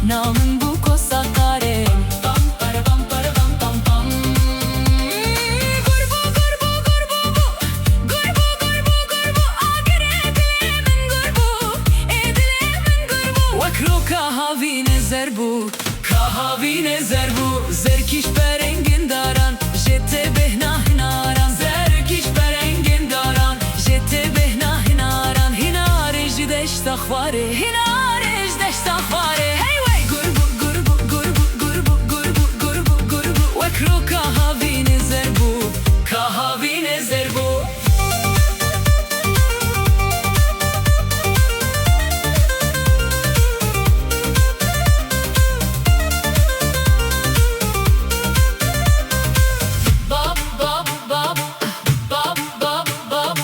Namın bu kosa kare. Gurbu gurbu gurbu bu. Gurbu gurbu gurbu. Agir edilemin gurbu. Edilemin gurbu. Vakro kahavine zerbu. Kahavine zerbu. Zerkiş berengin daran. Jete behna hinaran. Zerkiş berengin daran. Jete behna hinaran. Hinare jideş tahvare. Hinare jideş tahvare. Kahavine zerbu, kahavine zerbu. Bab bab bab, bab bab bab.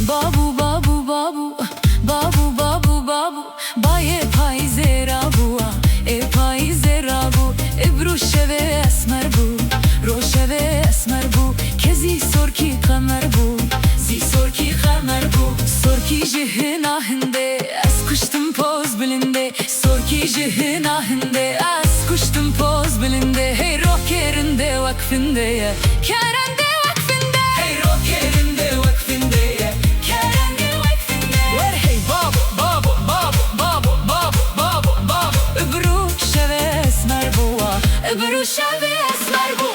Babu babu babu, babu babu babu. Baye payzera bua, payzera bu. Ebruşeve esmer bu, roşeve esmer bu. Kezi sorki kamer bu, zi sorki kamer bu. Sorki jihin ahinde, es kuştum poz bilinde. Sorki jihin ahinde, es kuştum poz bilinde. Hey rockerinde vakfinde ya, kerende vakfinde. Hey rockerinde vakfinde ya. Ebruşeve esmer bu.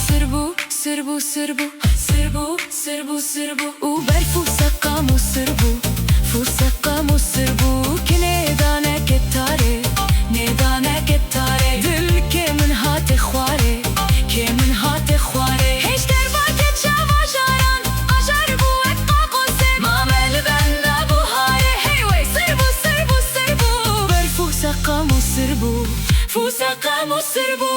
Sırbu, sırbu, sırbu. Sırbu, sırbu, sırbu. Uber fusakamu sırbu. Fusakamu sırbu. Ki nedane ketare. Nedane ketare. Dil kemin hate khware. Kemin hate khware. Heşter vaket şavajaran. Ajar bu et kakose. Mamel bende bu hare. Hey wey sırbu, sırbu, sırbu. Uber fusakamu sırbu. Fusakamu sırbu.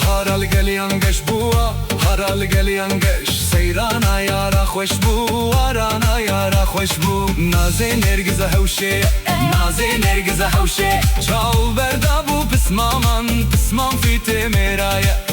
Haral geliyan geç bua, haral geliyan geç. Seyrana yara hoş bu, arana yara hoş bu. Naze nergize hevşe, naze nergize hevşe. Çal berda bu pismaman, pisman fite meraya.